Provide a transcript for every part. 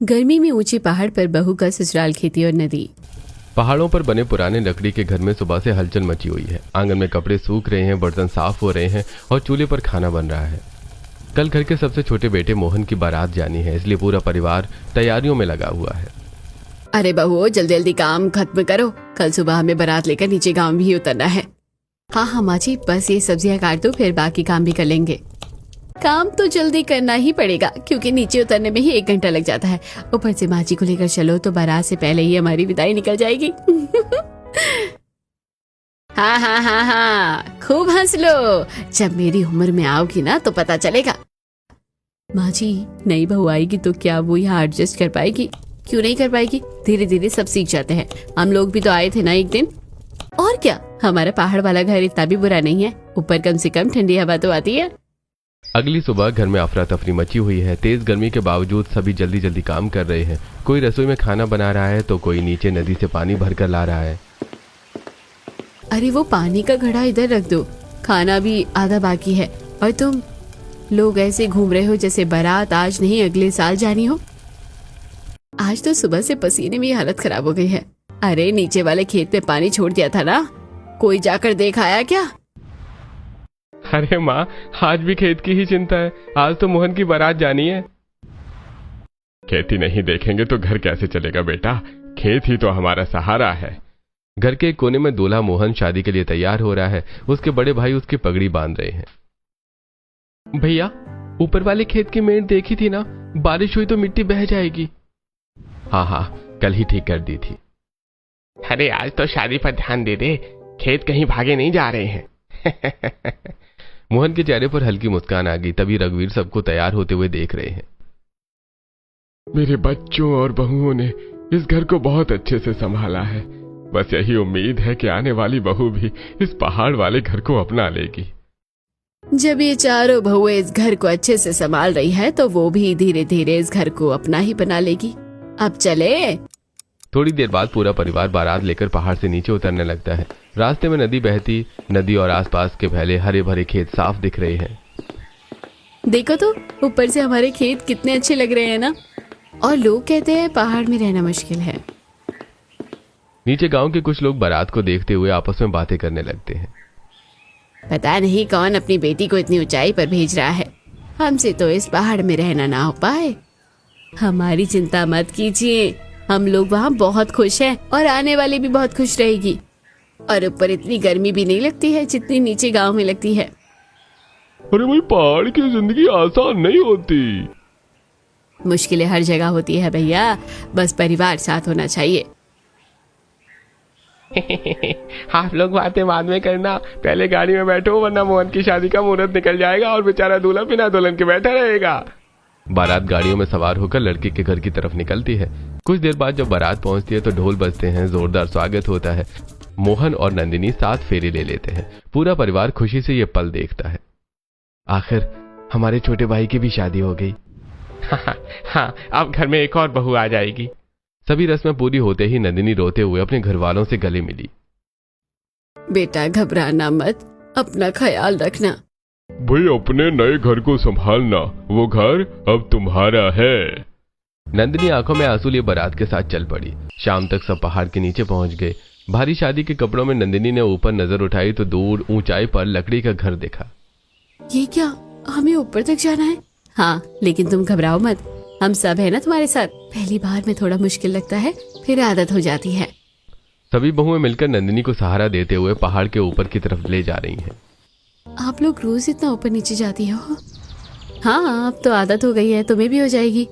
गर्मी में ऊंचे पहाड़ पर बहू का ससुराल, खेती और नदी। पहाड़ों पर बने पुराने लकड़ी के घर में सुबह से हलचल मची हुई है। आंगन में कपड़े सूख रहे हैं, बर्तन साफ हो रहे हैं और चूल्हे पर खाना बन रहा है। कल घर के सबसे छोटे बेटे मोहन की बारात जानी है, इसलिए पूरा परिवार तैयारियों में लगा हुआ है। अरे बहू, जल्दी जल्दी काम खत्म करो, कल सुबह हमें बारात लेकर नीचे गांव भी उतरना है। हाँ माँ जी, बस ये सब्जियां काट दो, फिर बाकी काम भी कर लेंगे। काम तो जल्दी करना ही पड़ेगा क्योंकि नीचे उतरने में ही 1 घंटा लग जाता है। ऊपर से माँ जी को लेकर चलो तो बारात से पहले ही हमारी विदाई निकल जाएगी। हाँ हाँ हाँ हाँ, खूब हंस लो, जब मेरी उम्र में आओगी ना तो पता चलेगा। माँ जी, नई बहू आएगी तो क्या वो यहाँ एडजस्ट कर पाएगी? क्यों नहीं कर पाएगी, धीरे धीरे सब सीख जाते हैं। हम लोग भी तो आए थे ना एक दिन। और क्या, हमारा पहाड़ वाला घर इतना भी बुरा नहीं है, ऊपर कम से कम ठंडी हवा तो आती है। अगली सुबह घर में अफरा तफरी मची हुई है। तेज गर्मी के बावजूद सभी जल्दी जल्दी काम कर रहे हैं। कोई रसोई में खाना बना रहा है तो कोई नीचे नदी से पानी भरकर ला रहा है। अरे वो पानी का घड़ा इधर रख दो, खाना भी आधा बाकी है और तुम लोग ऐसे घूम रहे हो जैसे बारात आज नहीं अगले साल जानी हो। आज तो सुबह से पसीने में हालत खराब हो गई है। अरे नीचे वाले खेत में पानी छोड़ दिया था ना, कोई जाकर देख आया क्या? अरे माँ, आज भी खेत की ही चिंता है। आज तो मोहन की बारात जानी है। खेती नहीं देखेंगे तो घर कैसे चलेगा बेटा, खेत ही तो हमारा सहारा है। घर के एक कोने में दूल्हा मोहन शादी के लिए तैयार हो रहा है। उसके बड़े भाई उसकी पगड़ी बांध रहे हैं। भैया, ऊपर वाले खेत की मेड़ देखी थी ना, बारिश हुई तो मिट्टी बह जाएगी। हाँ हाँ, कल ही ठीक कर दी थी। अरे आज तो शादी पर ध्यान दे दे, खेत कहीं भागे नहीं जा रहे हैं। मोहन के चेहरे पर हल्की मुस्कान आ गई। तभी रघुवीर सबको तैयार होते हुए देख रहे हैं। मेरे बच्चों और बहुओं ने इस घर को बहुत अच्छे से संभाला है। बस यही उम्मीद है कि आने वाली बहू भी इस पहाड़ वाले घर को अपना लेगी। जब ये चारों बहुएं इस घर को अच्छे से संभाल रही है तो वो भी धीरे धीरे इस घर को अपना ही बना लेगी। अब चले। थोड़ी देर बाद पूरा परिवार बारात लेकर पहाड़ से नीचे उतरने लगता है। रास्ते में नदी बहती, नदी और आसपास के फैले हरे भरे खेत साफ दिख रहे हैं। देखो तो ऊपर से हमारे खेत कितने अच्छे लग रहे हैं ना। और लोग कहते हैं पहाड़ में रहना मुश्किल है। नीचे गांव के कुछ लोग बारात को देखते हुए आपस में बातें करने लगते हैं। पता नहीं कौन अपनी बेटी को इतनी ऊंचाई पर भेज रहा है, हमसे तो इस पहाड़ में रहना ना हो पाए। हमारी चिंता मत कीजिए, हम लोग वहाँ बहुत खुश हैं और आने वाले भी बहुत खुश रहेगी। और ऊपर इतनी गर्मी भी नहीं लगती है जितनी नीचे गांव में लगती है। अरे भाई, पहाड़ की जिंदगी आसान नहीं होती। मुश्किलें हर जगह होती है भैया, बस परिवार साथ होना चाहिए। आप लोग बातें बाद में करना, पहले गाड़ी में बैठो वरना मोहन की शादी का मुहूर्त निकल जाएगा और बेचारा दूल्हा बिना दुल्हन के बैठा रहेगा। बारात गाड़ियों में सवार होकर लड़के के घर की तरफ निकलती है। कुछ देर बाद जब बारात पहुंचती है तो ढोल बजते हैं, जोरदार स्वागत होता है। मोहन और नंदिनी 7 फेरे ले लेते हैं। पूरा परिवार खुशी से ये पल देखता है। आखिर हमारे छोटे भाई की भी शादी हो गई। हाँ, अब घर में एक और बहू आ जाएगी। सभी रस्में पूरी होते ही नंदिनी रोते हुए अपने घर वालों से गले मिली। बेटा घबराना मत, अपना ख्याल रखना। भाई, अपने नए घर को संभालना, वो घर अब तुम्हारा है। नंदिनी आंखों में आंसू लिए बारात के साथ चल पड़ी। शाम तक सब पहाड़ के नीचे पहुंच गए। भारी शादी के कपड़ों में नंदिनी ने ऊपर नजर उठाई तो दूर ऊंचाई पर लकड़ी का घर देखा। ये क्या, हमें ऊपर तक जाना है? हाँ, लेकिन तुम घबराओ मत, हम सब है ना तुम्हारे साथ। पहली बार में थोड़ा मुश्किल लगता है, फिर आदत हो जाती है। सभी बहुएं मिलकर नंदिनी को सहारा देते हुए पहाड़ के ऊपर की तरफ ले जा रही हैं। आप लोग रोज इतना ऊपर नीचे जाती हो? हाँ, अब तो आदत हो गई है, तुम्हें भी हो जाएगी।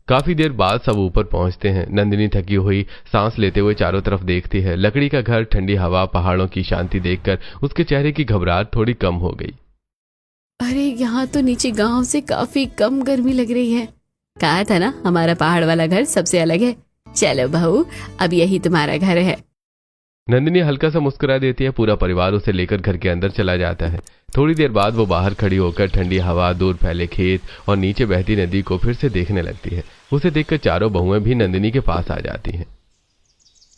काफी देर बाद सब ऊपर पहुंचते हैं। नंदिनी थकी हुई सांस लेते हुए चारों तरफ देखती है। लकड़ी का घर, ठंडी हवा, पहाड़ों की शांति देखकर उसके चेहरे की घबराहट थोड़ी कम हो गई। अरे यहाँ तो नीचे गांव से काफी कम गर्मी लग रही है। कहा था ना, हमारा पहाड़ वाला घर सबसे अलग है। चलो बहू, अब यही तुम्हारा घर है। नंदिनी हल्का सा मुस्कुरा देती है। पूरा परिवार उसे लेकर घर के अंदर चला जाता है। थोड़ी देर बाद वो बाहर खड़ी होकर ठंडी हवा, दूर फैले खेत और नीचे बहती नदी को फिर से देखने लगती है। उसे देखकर चारों बहुएं भी नंदिनी के पास आ जाती हैं।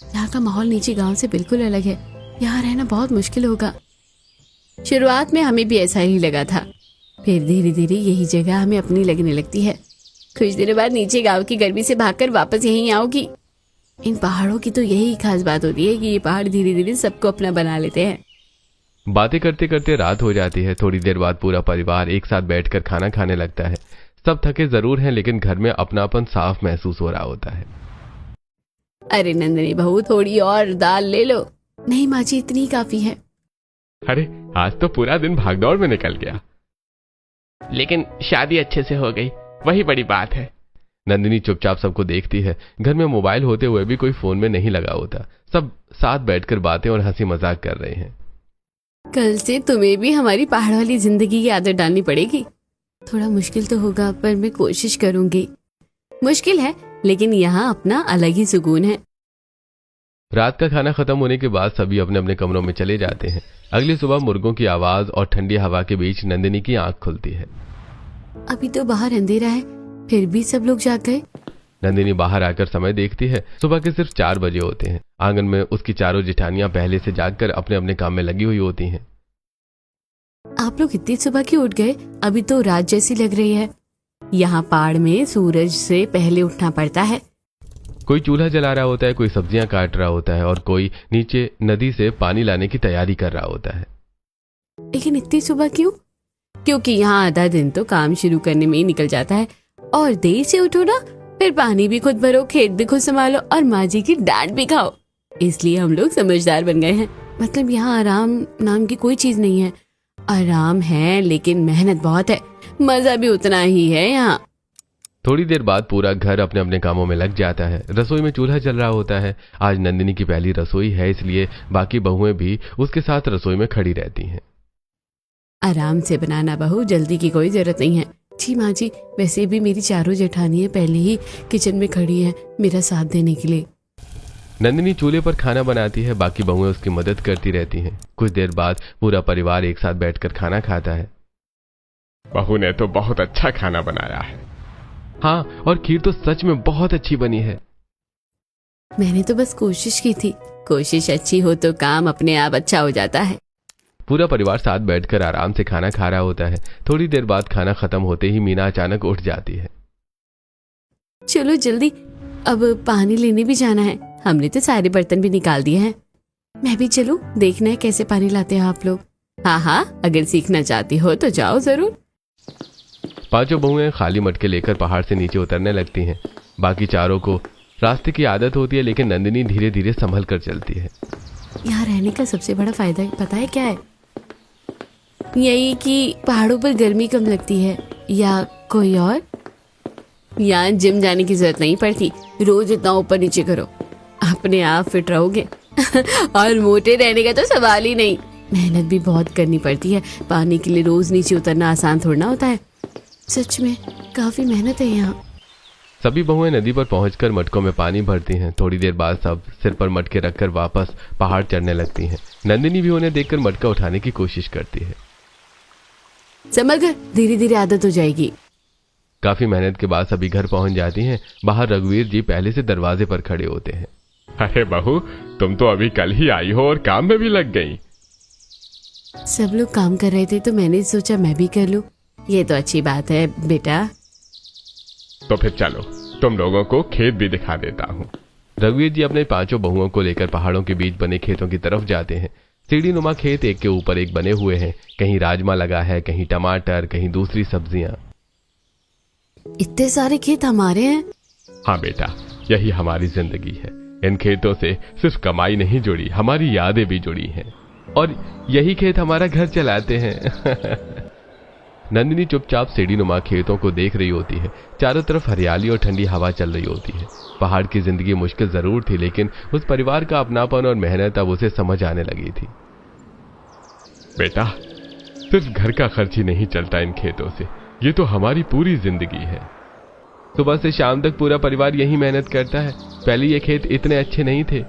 यहाँ का माहौल नीचे गांव से बिल्कुल अलग है, यहाँ रहना बहुत मुश्किल होगा। शुरुआत में हमें भी ऐसा ही लगा था, फिर धीरे धीरे यही जगह हमें अपनी लगने लगती है। कुछ दिनों बाद नीचे गांव की गर्मी से भागकर वापस यहीं आओगी। इन पहाड़ों की तो यही खास बात होती है कि ये पहाड़ धीरे धीरे सबको अपना बना लेते हैं। बातें करते करते रात हो जाती है। थोड़ी देर बाद पूरा परिवार एक साथ बैठकर खाना खाने लगता है। सब थके जरूर हैं, लेकिन घर में अपनापन साफ महसूस हो रहा होता है। अरे नंदिनी बहू, थोड़ी और दाल ले लो। नहीं माँ जी, इतनी काफी है। अरे आज तो पूरा दिन भागदौड़ में निकल गया। लेकिन शादी अच्छे से हो गई, वही बड़ी बात है। नंदिनी चुपचाप सबको देखती है। घर में मोबाइल होते हुए भी कोई फोन में नहीं लगा होता। सब साथ बैठकर बातें और हंसी मजाक कर रहे हैं। कल से तुम्हें भी हमारी पहाड़ वाली जिंदगी की आदत डालनी पड़ेगी। थोड़ा मुश्किल तो होगा, पर मैं कोशिश करूंगी। मुश्किल है, लेकिन यहाँ अपना अलग ही सुकून है। रात का खाना खत्म होने के बाद सभी अपने अपने कमरों में चले जाते हैं। अगली सुबह मुर्गों की आवाज और ठंडी हवा के बीच नंदिनी की आंख खुलती है। अभी तो बाहर अंधेरा है, फिर भी सब लोग जाग गए। नंदिनी बाहर आकर समय देखती है। सुबह के सिर्फ 4 बजे होते हैं। आंगन में उसकी चारों जेठानियां पहले से जागकर अपने अपने काम में लगी हुई होती हैं। आप लोग इतनी सुबह क्यों उठ गए? अभी तो रात जैसी लग रही है। यहाँ पहाड़ में सूरज से पहले उठना पड़ता है। कोई चूल्हा जला रहा होता है, कोई सब्जियां काट रहा होता है और कोई नीचे नदी से पानी लाने की तैयारी कर रहा होता है। लेकिन इतनी सुबह क्यों? क्योंकि यहाँ आधा दिन तो काम शुरू करने में ही निकल जाता है। और देर से उठो ना, फिर पानी भी खुद भरो, खेत भी खुद संभालो और माँ जी की डांट भी खाओ। इसलिए हम लोग समझदार बन गए हैं। मतलब यहाँ आराम नाम की कोई चीज नहीं है। आराम है, लेकिन मेहनत बहुत है। मजा भी उतना ही है यहाँ। थोड़ी देर बाद पूरा घर अपने अपने कामों में लग जाता है। रसोई में चूल्हा जल रहा होता है। आज नंदिनी की पहली रसोई है, इसलिए बाकी बहुएं भी उसके साथ रसोई में खड़ी रहती हैं। आराम से बनाना बहू, जल्दी की कोई जरूरत नहीं है। जी माँ जी, वैसे भी मेरी चारों जेठानियां पहले ही किचन में खड़ी हैं मेरा साथ देने के लिए। नंदिनी चूल्हे पर खाना बनाती है। बाकी बहुएं उसकी मदद करती रहती हैं। कुछ देर बाद पूरा परिवार एक साथ बैठकर खाना खाता है। बहू ने तो बहुत अच्छा खाना बनाया है। हाँ, और खीर तो सच में बहुत अच्छी बनी है। मैंने तो बस कोशिश की थी। कोशिश अच्छी हो तो काम अपने आप अच्छा हो जाता है। पूरा परिवार साथ बैठकर आराम से खाना खा रहा होता है। थोड़ी देर बाद खाना खत्म होते ही मीना अचानक उठ जाती है। चलो जल्दी, अब पानी लेने भी जाना है। हमने तो सारे बर्तन भी निकाल दिए हैं। मैं भी चलूं? देखना है कैसे पानी लाते हो आप लोग। हाँ हाँ, अगर सीखना चाहती हो तो जाओ जरूर। पांचों बहुएं खाली मटके लेकर पहाड़ से नीचे उतरने लगती हैं। बाकी चारों को रास्ते की आदत होती है, लेकिन नंदिनी धीरे धीरे संभल कर चलती है। यहाँ रहने का सबसे बड़ा फायदा पता है क्या है? यही कि पहाड़ों पर गर्मी कम लगती है। या कोई और? यहाँ जिम जाने की जरूरत नहीं पड़ती। रोज इतना ऊपर नीचे करो, अपने आप फिट रहोगे। और मोटे रहने का तो सवाल ही नहीं। मेहनत भी बहुत करनी पड़ती है। पानी के लिए रोज नीचे उतरना आसान थोड़ा होता है। सच में काफी मेहनत है यहाँ। सभी बहुएं नदी पर पहुंचकर मटकों में पानी भरती हैं। थोड़ी देर बाद सब सिर पर मटके रखकर वापस पहाड़ चढ़ने लगती हैं। नंदिनी भी उन्हें देखकर मटका उठाने की कोशिश करती है। संभल कर, धीरे धीरे आदत हो जाएगी। काफी मेहनत के बाद सभी घर पहुंच जाती हैं। बाहर रघुवीर जी पहले से दरवाजे पर खड़े होते हैं। अरे बहू, तुम तो अभी कल ही आई हो और काम में भी लग गई। सब लोग काम कर रहे थे तो मैंने सोचा मैं भी कर लूं। ये तो अच्छी बात है बेटा। तो फिर चलो, तुम लोगों को खेत भी दिखा देता हूँ। रघुवीर जी अपने पांचों बहुओं को लेकर पहाड़ों के बीच बने खेतों की तरफ जाते हैं। सीढ़ी नुमा खेत एक के ऊपर एक बने हुए हैं। कहीं राजमा लगा है, कहीं टमाटर, कहीं दूसरी सब्जियां। इतने सारे खेत हमारे हैं? हाँ बेटा, यही हमारी जिंदगी है। इन खेतों से सिर्फ कमाई नहीं जुड़ी, हमारी यादें भी जुड़ी हैं। और यही खेत हमारा घर चलाते हैं। नंदिनी चुपचाप सीढ़ी नुमा खेतों को देख रही होती है। चारों तरफ हरियाली और ठंडी हवा चल रही होती है। पहाड़ की जिंदगी मुश्किल जरूर थी, लेकिन उस परिवार का अपनापन और मेहनत अब उसे समझ आने लगी थी। बेटा, सिर्फ घर का खर्च ही नहीं चलता इन खेतों से, ये तो हमारी पूरी जिंदगी है। सुबह से शाम तक पूरा परिवार यही मेहनत करता है। पहले ये खेत इतने अच्छे नहीं थे।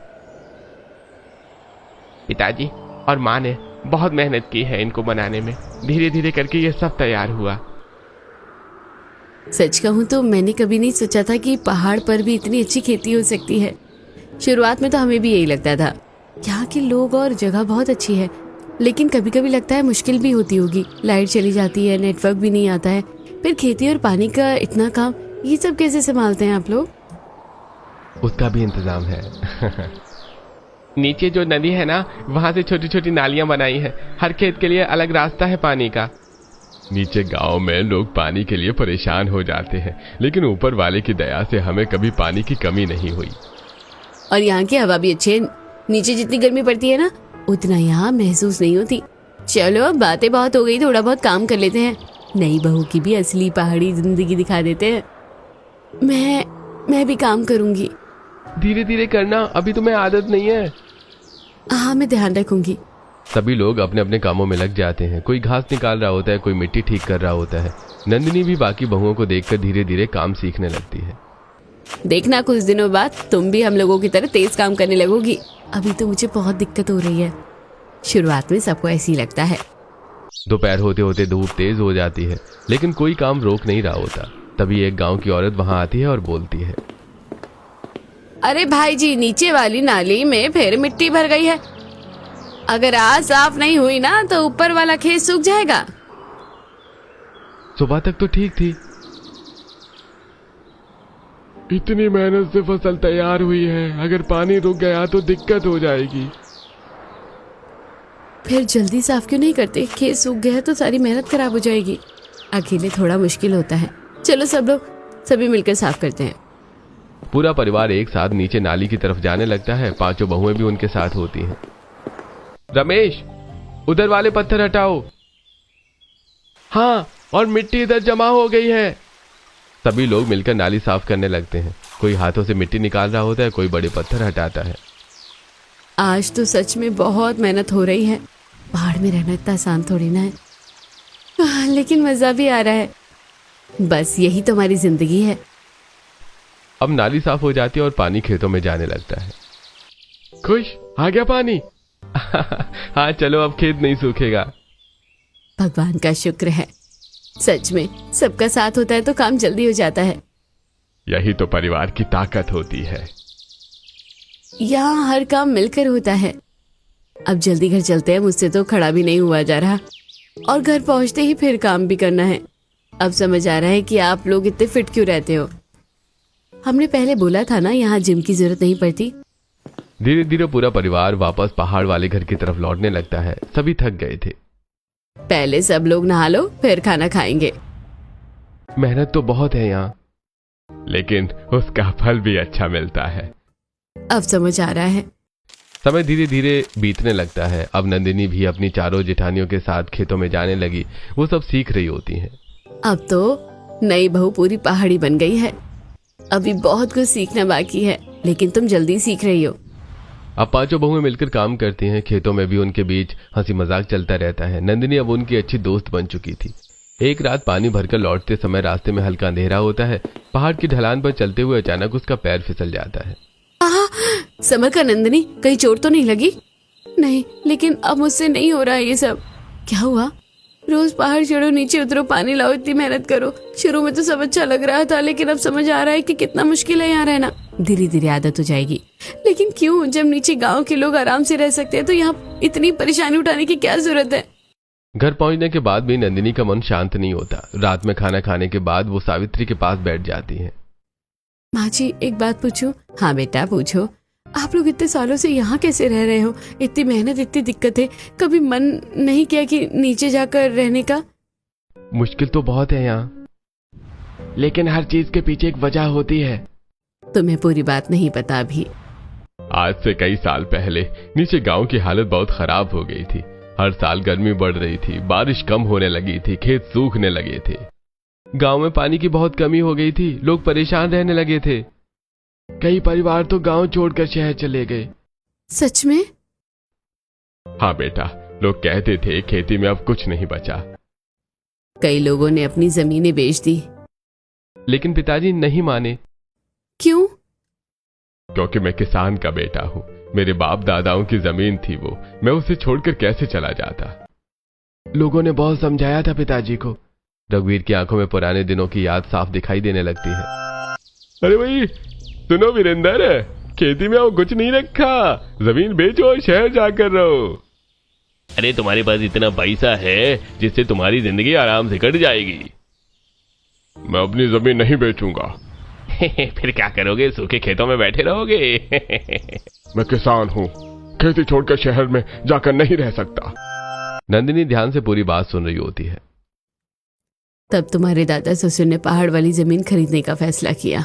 पिताजी और माँ ने बहुत मेहनत की है इनको बनाने में। धीरे धीरे करके ये सब तैयार हुआ। सच कहूँ तो मैंने कभी नहीं सोचा था कि पहाड़ पर भी इतनी अच्छी खेती हो सकती है। शुरुआत में तो हमें भी यही लगता था। यहाँ के लोग और जगह बहुत अच्छी है, लेकिन कभी कभी लगता है मुश्किल भी होती होगी। लाइट चली जाती है, नेटवर्क भी नहीं आता है, फिर खेती और पानी का इतना काम, ये सब कैसे संभालते हैं आप लोग? उसका भी इंतजाम है। नीचे जो नदी है ना, वहां से छोटी छोटी नालियां बनाई है। हर खेत के लिए अलग रास्ता है पानी का। नीचे गांव में लोग पानी के लिए परेशान हो जाते हैं, लेकिन ऊपर वाले की दया से हमें कभी पानी की कमी नहीं हुई। और यहाँ की हवा भी अच्छी है। नीचे जितनी गर्मी पड़ती है ना, उतना यहाँ महसूस नहीं होती। चलो अब बातें बहुत हो गई, थोड़ा बहुत काम कर लेते हैं। नई बहू की भी असली पहाड़ी जिंदगी दिखा देते हैं। मैं भी काम करूंगी। धीरे धीरे करना, अभी तुम्हें आदत नहीं है। हाँ, मैं ध्यान रखूंगी। सभी लोग अपने अपने कामों में लग जाते हैं। कोई घास निकाल रहा होता है, कोई मिट्टी ठीक कर रहा होता है। नंदिनी भी बाकी बहुओं को देखकर धीरे धीरे काम सीखने लगती है। देखना कुछ दिनों बाद तुम भी हम लोगों की तरह तेज काम करने लगोगी। अभी तो मुझे बहुत दिक्कत हो रही है। शुरुआत में सबको ऐसे ही लगता है। दोपहर होते होते धूप तेज हो जाती है, लेकिन कोई काम रोक नहीं रहा होता। तभी एक गांव की औरत वहां आती है और बोलती है, अरे भाई जी, नीचे वाली नाली में फिर मिट्टी भर गई है। अगर आज साफ नहीं हुई ना तो ऊपर वाला खेत सूख जाएगा। सुबह तक तो ठीक थी। इतनी मेहनत से फसल तैयार हुई है, अगर पानी रुक गया तो दिक्कत हो जाएगी। फिर जल्दी साफ क्यों नहीं करते? खेत सूख गया तो सारी मेहनत खराब हो जाएगी। अकेले थोड़ा मुश्किल होता है। चलो सभी मिलकर साफ करते हैं। पूरा परिवार एक साथ नीचे नाली की तरफ जाने लगता है। पांचों बहुएं भी उनके साथ होती हैं। रमेश, उधर वाले पत्थर हटाओ। हाँ, और मिट्टी इधर जमा हो गई है। सभी लोग मिलकर नाली साफ करने लगते हैं। कोई हाथों से मिट्टी निकाल रहा होता है, कोई बड़े पत्थर हटाता है। आज तो सच में बहुत मेहनत हो रही है। पहाड़ में रहना इतना आसान थोड़ी ना है, लेकिन मजा भी आ रहा है। बस यही तो हमारी जिंदगी है। अब नाली साफ हो जाती है और पानी खेतों में जाने लगता है। खुश, आ गया पानी। हाँ चलो, अब खेत नहीं सूखेगा। भगवान का शुक्र है। सच में सबका साथ होता है तो काम जल्दी हो जाता है। यही तो परिवार की ताकत होती है। यहाँ हर काम मिलकर होता है। अब जल्दी घर चलते हैं, मुझसे तो खड़ा भी नहीं हुआ जा रहा। और घर पहुंचते ही फिर काम भी करना है। अब समझ आ रहा है कि आप लोग इतने फिट क्यों रहते हो। हमने पहले बोला था ना, यहाँ जिम की जरूरत नहीं पड़ती। धीरे धीरे पूरा परिवार वापस पहाड़ वाले घर की तरफ लौटने लगता है। सभी थक गए थे। पहले सब लोग नहा लो, फिर खाना खाएंगे। मेहनत तो बहुत है यहाँ, लेकिन उसका फल भी अच्छा मिलता है। अब समझ आ रहा है। समय धीरे धीरे बीतने लगता है। अब नंदिनी भी अपनी चारों जेठानियों के साथ खेतों में जाने लगी। वो सब सीख रही होती हैं। अब तो नई बहू पूरी पहाड़ी बन गई है। अभी बहुत कुछ सीखना बाकी है, लेकिन तुम जल्दी सीख रही हो। अब पांचों बहुएं मिलकर काम करती हैं। खेतों में भी उनके बीच हंसी मजाक चलता रहता है। नंदिनी अब उनकी अच्छी दोस्त बन चुकी थी। एक रात पानी भरकर लौटते समय रास्ते में हल्का अंधेरा होता है। पहाड़ की ढलान पर चलते हुए अचानक उसका पैर फिसल जाता है। समर का नंदिनी, कहीं चोट तो नहीं लगी? नहीं, लेकिन अब मुझसे नहीं हो रहा है ये सब। क्या हुआ? रोज पहाड़ चढ़ो, नीचे उतरो, पानी लाओ, इतनी मेहनत करो। शुरू में तो सब अच्छा लग रहा था, लेकिन अब समझ आ रहा है कि कितना मुश्किल है यहाँ रहना। धीरे धीरे आदत हो जाएगी। लेकिन क्यों? जब नीचे गांव के लोग आराम से रह सकते हैं तो यहाँ इतनी परेशानी उठाने की क्या जरूरत है? घर पहुंचने के बाद भी नंदिनी का मन शांत नहीं होता। रात में खाना खाने के बाद वो सावित्री के पास बैठ जाती है। माँ जी, एक बात पूछूं? हाँ बेटा, पूछो। आप लोग इतने सालों से यहाँ कैसे रह रहे हो? इतनी मेहनत, इतनी दिक्कत है, कभी मन नहीं किया कि नीचे जाकर रहने का? मुश्किल तो बहुत है यहाँ, लेकिन हर चीज के पीछे एक वजह होती है। तुम्हें पूरी बात नहीं पता अभी। आज से कई साल पहले नीचे गांव की हालत बहुत खराब हो गई थी। हर साल गर्मी बढ़ रही थी, बारिश कम होने लगी थी, खेत सूखने लगे थे। गांव में पानी की बहुत कमी हो गई थी। लोग परेशान रहने लगे थे। कई परिवार तो गांव छोड़कर शहर चले गए। सच में? हाँ बेटा, लोग कहते थे खेती में अब कुछ नहीं बचा। कई लोगों ने अपनी जमीनें बेच दी। लेकिन पिताजी नहीं माने। क्यों? क्योंकि मैं किसान का बेटा हूँ। मेरे बाप दादाओं की जमीन थी वो, मैं उसे छोड़कर कैसे चला जाता। लोगों ने बहुत समझाया था पिताजी को। रघुवीर की आंखों में पुराने दिनों की याद साफ दिखाई देने लगती है। अरे भाई सुनो वीरेंद्र, खेती में अब कुछ नहीं रखा, जमीन बेचो और शहर जाकर रहो। अरे तुम्हारे पास इतना पैसा है जिससे तुम्हारी जिंदगी आराम से कट जाएगी। मैं अपनी जमीन नहीं बेचूंगा। फिर क्या करोगे, सूखे खेतों में बैठे रहोगे? मैं किसान हूँ, खेती छोड़कर शहर में जाकर नहीं रह सकता। नंदिनी ध्यान से पूरी बात सुन रही होती है। तब तुम्हारे दादा ससुर ने पहाड़ वाली जमीन खरीदने का फैसला किया,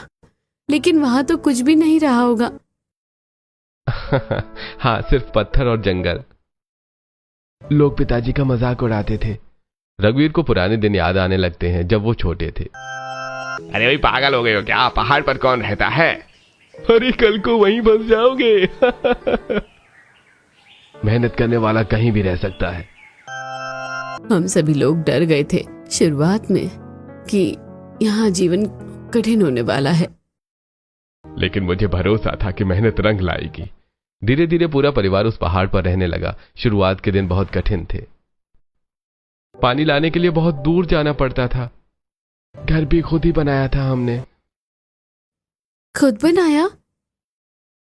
लेकिन वहां तो कुछ भी नहीं रहा होगा। हाँ, सिर्फ पत्थर और जंगल। लोग पिताजी का मजाक उड़ाते थे। रघुवीर को पुराने दिन याद आने लगते हैं जब वो छोटे थे। अरे भाई, पागल हो गए हो क्या? पहाड़ पर कौन रहता है? अरे कल को वहीं फंस जाओगे। मेहनत करने वाला कहीं भी रह सकता है। हम सभी लोग डर गए थे शुरुआत में कि यहाँ जीवन कठिन होने वाला है, लेकिन मुझे भरोसा था कि मेहनत रंग लाएगी। धीरे धीरे पूरा परिवार उस पहाड़ पर रहने लगा। शुरुआत के दिन बहुत कठिन थे। पानी लाने के लिए बहुत दूर जाना पड़ता था। घर भी खुद ही बनाया था हमने। खुद बनाया?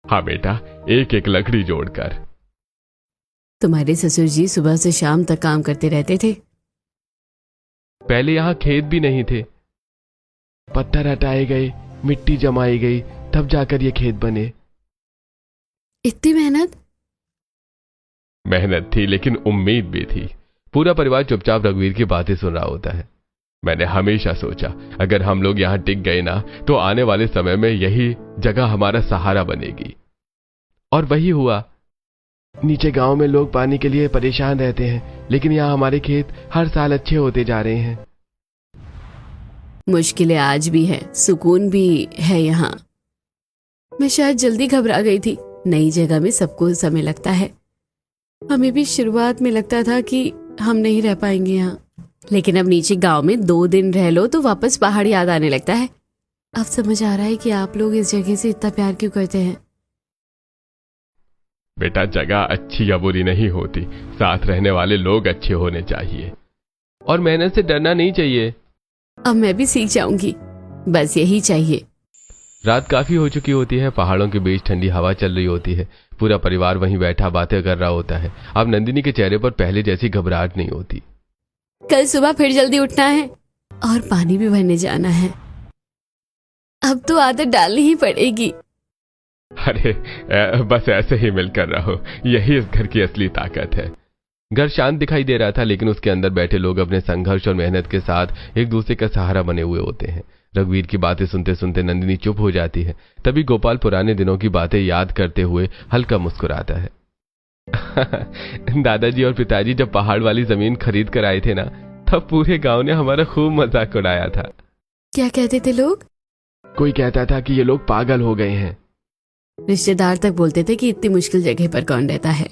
हाँ बेटा, एक एक लकड़ी जोड़कर। तुम्हारे ससुर जी सुबह से शाम तक काम करते रहते थे। पहले यहां खेत भी नहीं थे। पत्थर हटाए गए, मिट्टी जमाई गई, तब जाकर ये खेत बने। इतनी मेहनत थी, लेकिन उम्मीद भी थी। पूरा परिवार चुपचाप रघुवीर की बातें सुन रहा होता है। मैंने हमेशा सोचा, अगर हम लोग यहां टिक गए ना, तो आने वाले समय में यही जगह हमारा सहारा बनेगी। और वही हुआ। नीचे गांव में लोग पानी के लिए परेशान रहते हैं, लेकिन यहाँ हमारे खेत हर साल अच्छे होते जा रहे हैं। मुश्किलें आज भी है, सुकून भी है यहाँ। मैं शायद जल्दी घबरा गई थी। नई जगह में सबको समय लगता है। हमें भी शुरुआत में लगता था कि हम नहीं रह पाएंगे यहाँ, लेकिन अब नीचे गांव में 2 दिन रह लो तो वापस पहाड़ याद आने लगता है। अब समझ आ रहा है कि आप लोग इस जगह से इतना प्यार क्यों करते हैं। बेटा, जगह अच्छी या बुरी नहीं होती, साथ रहने वाले लोग अच्छे होने चाहिए। और मेहनत से डरना नहीं चाहिए। अब मैं भी सीख जाऊंगी, बस यही चाहिए। रात काफी हो चुकी होती है। पहाड़ों के बीच ठंडी हवा चल रही होती है। पूरा परिवार वहीं बैठा बातें कर रहा होता है। अब नंदिनी के चेहरे पर पहले जैसी घबराहट नहीं होती। कल सुबह फिर जल्दी उठना है और पानी भी भरने जाना है। अब तो आदत डालनी ही पड़ेगी। अरे बस ऐसे ही मिलकर रहो, यही इस घर की असली ताकत है। घर शांत दिखाई दे रहा था, लेकिन उसके अंदर बैठे लोग अपने संघर्ष और मेहनत के साथ एक दूसरे का सहारा बने हुए होते हैं। रघुवीर की बातें सुनते सुनते नंदिनी चुप हो जाती है। तभी गोपाल पुराने दिनों की बातें याद करते हुए हल्का मुस्कुराता है। दादाजी और पिताजी जब पहाड़ वाली जमीन खरीद कर आए थे ना, तब पूरे गांव ने हमारा खूब मजाक उड़ाया था। क्या कहते थे लोग? कोई कहता था कि ये लोग पागल हो गए हैं। रिश्तेदार तक बोलते थे कि इतनी मुश्किल जगह पर कौन रहता है।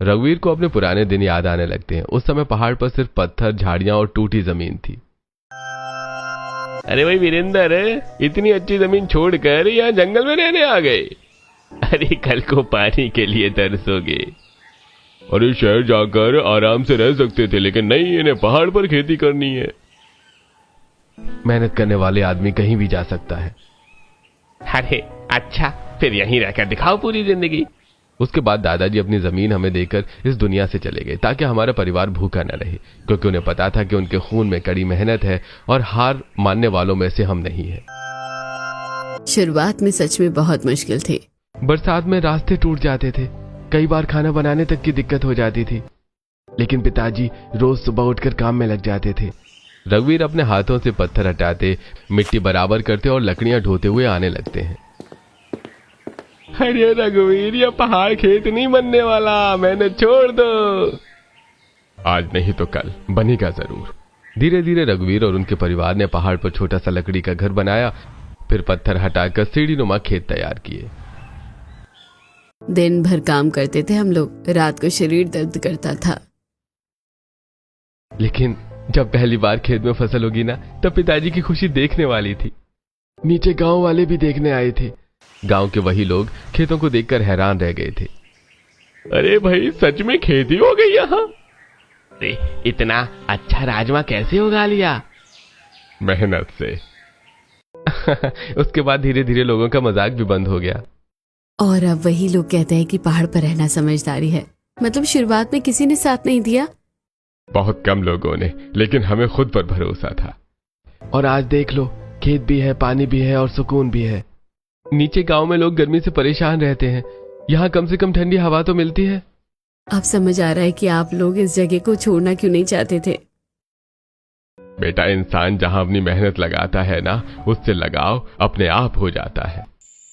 रघुवीर को अपने पुराने दिन याद आने लगते हैं। उस समय पहाड़ पर सिर्फ पत्थर, झाड़ियां और टूटी जमीन थी। अरे भाई वीरेंद्र, इतनी अच्छी जमीन छोड़कर यहाँ जंगल में रहने आ गए? अरे कल को पानी के लिए तरसोगे। अरे शहर जाकर आराम से रह सकते थे, लेकिन नहीं, इन्हें पहाड़ पर खेती करनी है। मेहनत करने वाले आदमी कहीं भी जा सकता है। अरे अच्छा, फिर यहीं रहकर दिखाओ पूरी जिंदगी। उसके बाद दादाजी अपनी जमीन हमें देकर इस दुनिया से चले गए, ताकि हमारा परिवार भूखा न रहे, क्योंकि उन्हें पता था कि उनके खून में कड़ी मेहनत है और हार मानने वालों में से हम नहीं है। शुरुआत में सच में बहुत मुश्किल थी। बरसात में रास्ते टूट जाते थे। कई बार खाना बनाने तक की दिक्कत हो जाती थी, लेकिन पिताजी रोज सुबह उठकर काम में लग जाते थे। रघुवीर अपने हाथों से पत्थर हटाते, मिट्टी बराबर करते और लकड़ियां ढोते हुए आने लगते हैं। अरे रघुवीर, ये पहाड़ खेत नहीं बनने वाला, मैंने छोड़ दो। आज नहीं तो कल बनेगा जरूर। धीरे धीरे रघुवीर और उनके परिवार ने पहाड़ पर छोटा सा लकड़ी का घर बनाया, फिर पत्थर हटाकर सीढ़ीनुमा खेत तैयार किए। दिन भर काम करते थे हम लोग, रात को शरीर दर्द करता था। लेकिन जब पहली बार खेत में फसल होगी ना, तब पिताजी की खुशी देखने वाली थी। नीचे गांव वाले भी देखने आए थे। गांव के वही लोग खेतों को देखकर हैरान रह गए थे। अरे भाई, सच में खेती हो गई यहाँ? इतना अच्छा राजमा कैसे उगा लिया? मेहनत से। उसके बाद धीरे धीरे लोगों का मजाक भी बंद हो गया। और अब वही लोग कहते हैं कि पहाड़ पर रहना समझदारी है। मतलब शुरुआत में किसी ने साथ नहीं दिया। बहुत कम लोगों ने, लेकिन हमें खुद पर भरोसा था। और आज देख लो, खेत भी है, पानी भी है और सुकून भी है। नीचे गांव में लोग गर्मी से परेशान रहते हैं, यहाँ कम से कम ठंडी हवा तो मिलती है। अब समझ आ रहा है कि आप लोग इस जगह को छोड़ना क्यों नहीं चाहते थे। बेटा, इंसान जहां अपनी मेहनत लगाता है ना, उससे लगाव अपने आप हो जाता है।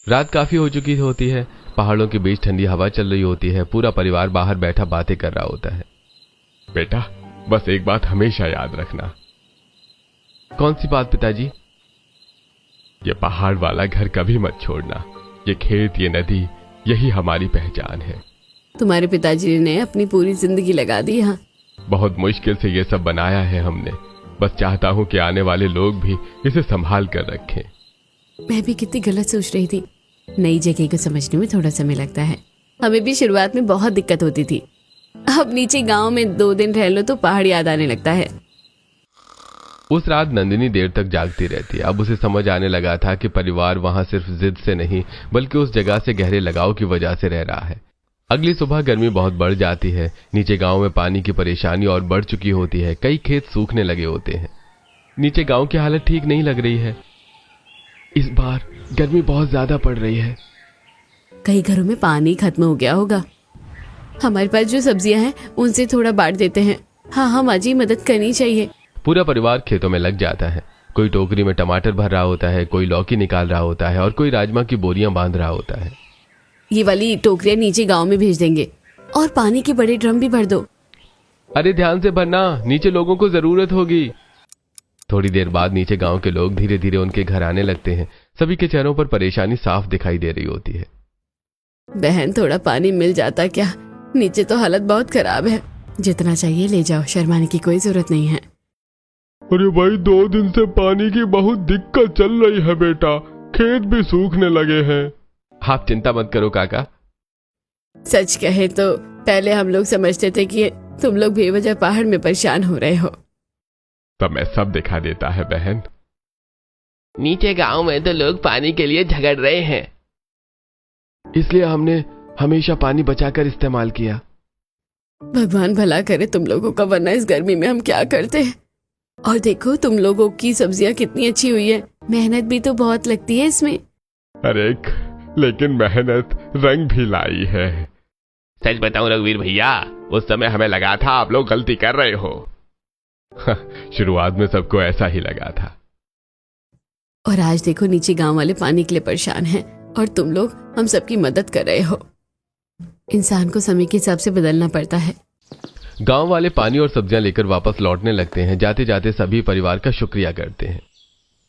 रात काफी हो चुकी होती है, पहाड़ों के बीच ठंडी हवा चल रही होती है, पूरा परिवार बाहर बैठा बातें कर रहा होता है। बेटा, बस एक बात हमेशा याद रखना। कौन सी बात पिताजी? ये पहाड़ वाला घर कभी मत छोड़ना। ये खेत, ये नदी, यही हमारी पहचान है। तुम्हारे पिताजी ने अपनी पूरी जिंदगी लगा दी यहाँ। बहुत मुश्किल से ये सब बनाया है हमने। बस चाहता हूँ कि आने वाले लोग भी इसे संभाल कर रखें। मैं भी कितनी गलत सोच रही थी। नई जगह को समझने में थोड़ा समय लगता है। हमें भी शुरुआत में बहुत दिक्कत होती थी। अब नीचे गांव में 2 दिन रह लो तो पहाड़ याद आने लगता है। उस रात नंदिनी देर तक जागती रहती। अब उसे समझ आने लगा था कि परिवार वहां सिर्फ जिद से नहीं, बल्कि उस जगह से गहरे लगाव की वजह से रह रहा है। अगली सुबह गर्मी बहुत बढ़ जाती है। नीचे गांव में पानी की परेशानी और बढ़ चुकी होती है। कई खेत सूखने लगे होते हैं। नीचे गांव की हालत ठीक नहीं लग रही है। इस बार गर्मी बहुत ज्यादा पड़ रही है। कई घरों में पानी खत्म हो गया होगा। हमारे पास जो सब्जियां हैं उनसे थोड़ा बांट देते हैं। हाँ माँ जी, मदद करनी चाहिए। पूरा परिवार खेतों में लग जाता है। कोई टोकरी में टमाटर भर रहा होता है, कोई लौकी निकाल रहा होता है और कोई राजमा की बोरियां बांध रहा होता है। ये वाली टोकरियां नीचे गांव में भेज देंगे और पानी के बड़े ड्रम भी भर दो। अरे ध्यान से भरना, नीचे लोगों को जरूरत होगी। थोड़ी देर बाद नीचे गांव के लोग धीरे धीरे उनके घर आने लगते हैं। सभी के चेहरों पर परेशानी साफ दिखाई दे रही होती है। बहन, थोड़ा पानी मिल जाता क्या? नीचे तो हालत बहुत खराब है। जितना चाहिए ले जाओ, शर्माने की कोई जरूरत नहीं है। अरे भाई, 2 दिन से पानी की बहुत दिक्कत चल रही है बेटा। खेत भी सूखने लगे हैं। आप चिंता मत करो काका। सच कहे तो पहले हम लोग समझते थे कि तुम लोग बेवजह पहाड़ में परेशान हो रहे हो। तब मैं सब दिखा देता है बहन। नीचे गांव में तो लोग पानी के लिए झगड़ रहे हैं, इसलिए हमने हमेशा पानी बचाकर इस्तेमाल किया। भगवान भला करे तुम लोगों का, वरना इस गर्मी में हम क्या करते हैं। और देखो तुम लोगों की सब्जियां कितनी अच्छी हुई है। मेहनत भी तो बहुत लगती है इसमें। अरे लेकिन मेहनत रंग भी लाई है। सच बताऊं रघुवीर भैया, उस समय हमें लगा था आप लोग गलती कर रहे हो। शुरुआत में सबको ऐसा ही लगा था। और आज देखो नीचे गांव वाले पानी के लिए परेशान हैं और तुम लोग हम सबकी मदद कर रहे हो। इंसान को समय के हिसाब से बदलना पड़ता है। गांव वाले पानी और सब्जियां लेकर वापस लौटने लगते हैं। जाते जाते सभी परिवार का शुक्रिया करते हैं।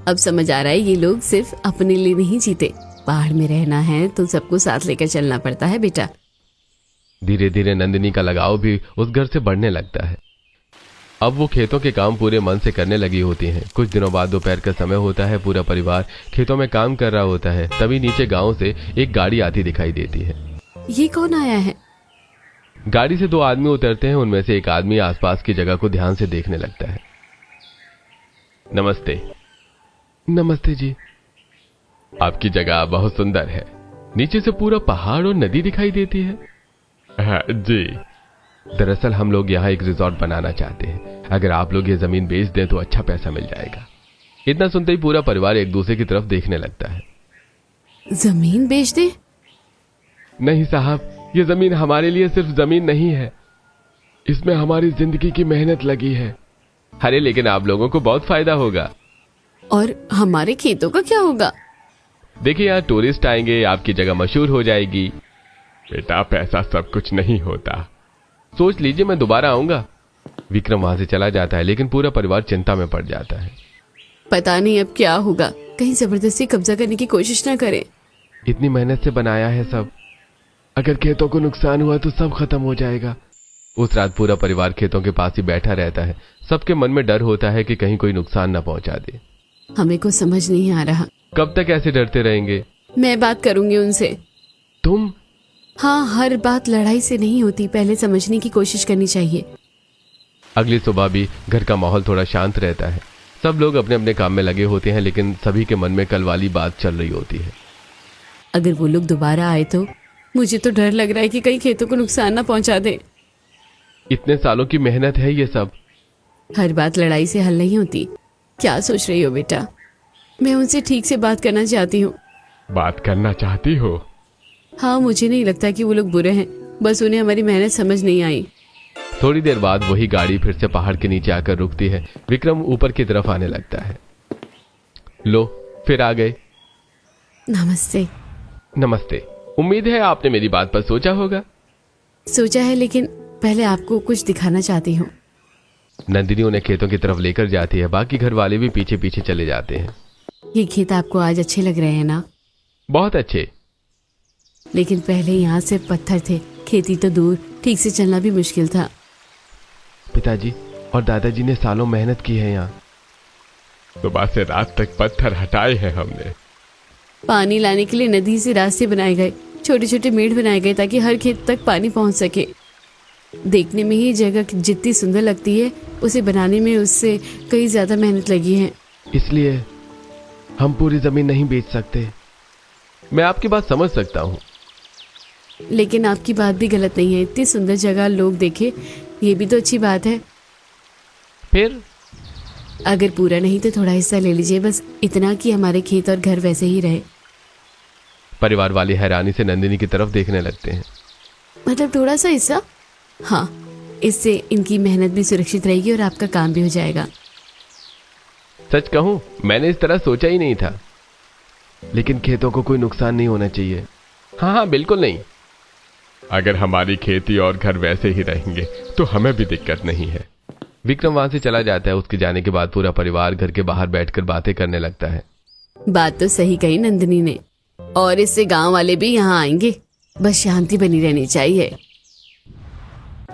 अब समझ आ रहा है ये लोग सिर्फ अपने लिए नहीं जीते। पहाड़ में रहना है तो सबको साथ लेकर चलना पड़ता है बेटा। धीरे धीरे नंदिनी का लगाव भी उस घर से बढ़ने लगता है। अब वो खेतों के काम पूरे मन से करने लगी होती हैं। कुछ दिनों बाद दोपहर का समय होता है। पूरा परिवार खेतों में काम कर रहा होता है। तभी नीचे गांव से एक गाड़ी आती दिखाई देती है। ये कौन आया है? गाड़ी से 2 आदमी उतरते हैं। उनमें से एक आदमी आसपास की जगह को ध्यान से देखने लगता है। नमस्ते। नमस्ते जी। आपकी जगह बहुत सुंदर है। नीचे से पूरा पहाड़ और नदी दिखाई देती है। हाँ जी। दरअसल हम लोग यहाँ एक रिजॉर्ट बनाना चाहते हैं। अगर आप लोग ये जमीन बेच दें तो अच्छा पैसा मिल जाएगा। इतना सुनते ही पूरा परिवार एक दूसरे की तरफ देखने लगता है। जमीन बेच दे? नहीं साहब, ये जमीन हमारे लिए सिर्फ जमीन नहीं है, इसमें हमारी जिंदगी की मेहनत लगी है। अरे लेकिन आप लोगों को बहुत फायदा होगा। और हमारे खेतों का क्या होगा? देखिए यहाँ टूरिस्ट आएंगे, आपकी जगह मशहूर हो जाएगी। बेटा, पैसा सब कुछ नहीं होता। सोच लीजिए, मैं दोबारा आऊंगा। विक्रम वहां से चला जाता है, लेकिन पूरा परिवार चिंता में पड़ जाता है। पता नहीं अब क्या होगा। कहीं जबरदस्ती कब्जा करने की कोशिश ना करें। इतनी मेहनत से बनाया है सब, अगर खेतों को नुकसान हुआ तो सब खत्म हो जाएगा। उस रात पूरा परिवार खेतों के पास ही बैठा रहता है। सबके मन में डर होता है कि कहीं कोई नुकसान न पहुंचा दे। हमें कुछ समझ नहीं आ रहा। कब तक ऐसे डरते रहेंगे? मैं बात करूंगी उनसे। तुम? हाँ, हर बात लड़ाई से नहीं होती, पहले समझने की कोशिश करनी चाहिए। अगली सुबह भी घर का माहौल थोड़ा शांत रहता है। सब लोग अपने अपने काम में लगे होते हैं, लेकिन सभी के मन में कल वाली बात चल रही होती है। अगर वो लोग दोबारा आए तो मुझे तो डर लग रहा है कि कहीं खेतों को नुकसान ना पहुंचा दे। इतने सालों की मेहनत है ये सब। हर बात लड़ाई से हल नहीं होती। क्या सोच रही हो बेटा? मैं उनसे ठीक से बात करना चाहती हूँ। बात करना चाहती हो? हाँ, मुझे नहीं लगता कि वो लोग बुरे हैं, बस उन्हें हमारी मेहनत समझ नहीं आई। थोड़ी देर बाद वही गाड़ी फिर से पहाड़ के नीचे आकर रुकती है। विक्रम ऊपर की तरफ आने लगता है। लो, फिर आ गए। नमस्ते। नमस्ते। उम्मीद है आपने मेरी बात पर सोचा होगा। सोचा है, लेकिन पहले आपको कुछ दिखाना चाहती हूँ। नंदिनी उन्हें खेतों की तरफ लेकर जाती है। बाकी घर वाले भी पीछे पीछे चले जाते हैं। ये खेत आपको आज अच्छे लग रहे हैं ना? बहुत अच्छे। लेकिन पहले यहाँ से पत्थर थे, खेती तो दूर, ठीक से चलना भी मुश्किल था। पिताजी और दादाजी ने सालों मेहनत की है यहाँ। सुबह से रात तक पत्थर हटाए हैं हमने। पानी लाने के लिए नदी से रास्ते बनाए गए, छोटे छोटे मेढ़ बनाए गए ताकि हर खेत तक पानी पहुंच सके। देखने में ही जगह जितनी सुंदर लगती है, उसे बनाने में उससे कई ज्यादा मेहनत लगी है। इसलिए हम पूरी जमीन नहीं बेच सकते। मैं आपकी बात समझ सकता हूँ, लेकिन आपकी बात भी गलत नहीं है। इतनी सुंदर जगह लोग देखे, ये भी तो अच्छी बात है। फिर अगर पूरा नहीं तो थोड़ा हिस्सा ले लीजिए, बस इतना कि हमारे खेत और घर वैसे ही रहे। परिवार वाले हैरानी से नंदिनी की तरफ देखने लगते हैं। मतलब थोड़ा सा हिस्सा? हाँ, इससे इनकी मेहनत भी सुरक्षित रहेगी और आपका काम भी हो जाएगा। सच कहूं, मैंने इस तरह सोचा ही नहीं था। लेकिन खेतों को कोई नुकसान नहीं होना चाहिए। हाँ हाँ, बिल्कुल नहीं। अगर हमारी खेती और घर वैसे ही रहेंगे तो हमें भी दिक्कत नहीं है। विक्रम वहां से चला जाता है। उसके जाने के बाद पूरा परिवार घर के बाहर बैठकर बातें करने लगता है। बात तो सही कही नंदिनी ने, और इससे गांव वाले भी यहाँ आएंगे। बस शांति बनी रहनी चाहिए।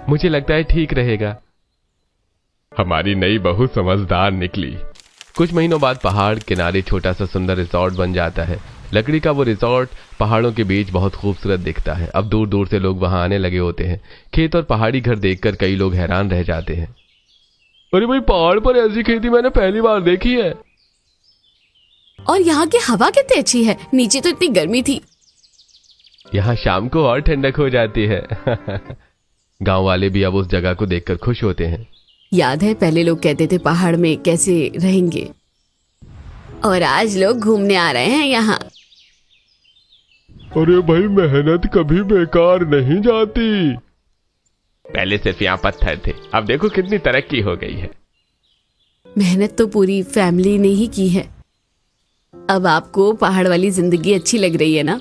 मुझे लगता है ठीक रहेगा। हमारी नई बहू समझदार निकली। कुछ महीनों बाद पहाड़ किनारे छोटा सा सुंदर रिसोर्ट बन जाता है। लकड़ी का वो रिसोर्ट पहाड़ों के बीच बहुत खूबसूरत दिखता है। अब दूर दूर से लोग वहां आने लगे होते हैं। खेत और पहाड़ी घर देखकर कई लोग हैरान रह जाते हैं। अरे भाई, पहाड़ पर ऐसी खेती मैंने पहली बार देखी है। और यहाँ की हवा कितनी अच्छी है, नीचे तो इतनी गर्मी थी। यहाँ शाम को और ठंडक हो जाती है। गांव वाले भी अब उस जगह को देखकर खुश होते हैं। याद है पहले लोग कहते थे पहाड़ में कैसे रहेंगे, और आज लोग घूमने आ रहे हैं यहाँ। अरे भाई, मेहनत कभी बेकार नहीं जाती। पहले सिर्फ यहाँ पत्थर थे, अब देखो कितनी तरक्की हो गई है। मेहनत तो पूरी फैमिली ने ही की है। अब आपको पहाड़ वाली जिंदगी अच्छी लग रही है ना?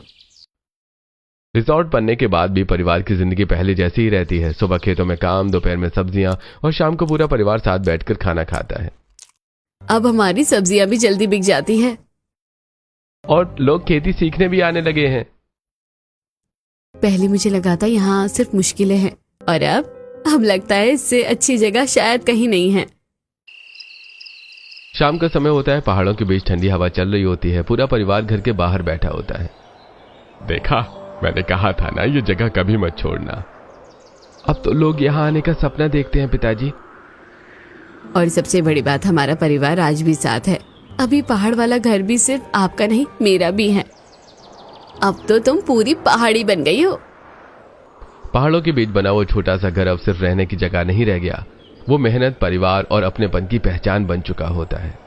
रिसोर्ट बनने के बाद भी परिवार की जिंदगी पहले जैसी ही रहती है। सुबह खेतों में काम, दोपहर में सब्जियां और शाम को पूरा परिवार साथ बैठकर खाना खाता है। अब हमारी सब्जियां भी जल्दी बिक जाती है। और लोग खेती सीखने भी आने लगे हैं। पहले मुझे लगा था यहाँ सिर्फ मुश्किलें हैं, और अब लगता है इससे अच्छी जगह शायद कहीं नहीं है। शाम का समय होता है। पहाड़ों के बीच ठंडी हवा चल रही होती है। पूरा परिवार घर के बाहर बैठा होता है। देखा, मैंने कहा था ना, ये जगह कभी मत छोड़ना। अब तो लोग यहाँ आने का सपना देखते हैं पिताजी। और सबसे बड़ी बात, हमारा परिवार आज भी साथ है। अभी पहाड़ वाला घर भी सिर्फ आपका नहीं, मेरा भी है। अब तो तुम पूरी पहाड़ी बन गई हो। पहाड़ों के बीच बना वो छोटा सा घर अब सिर्फ रहने की जगह नहीं रह गया। वो मेहनत, परिवार और अपनेपन की पहचान बन चुका होता है।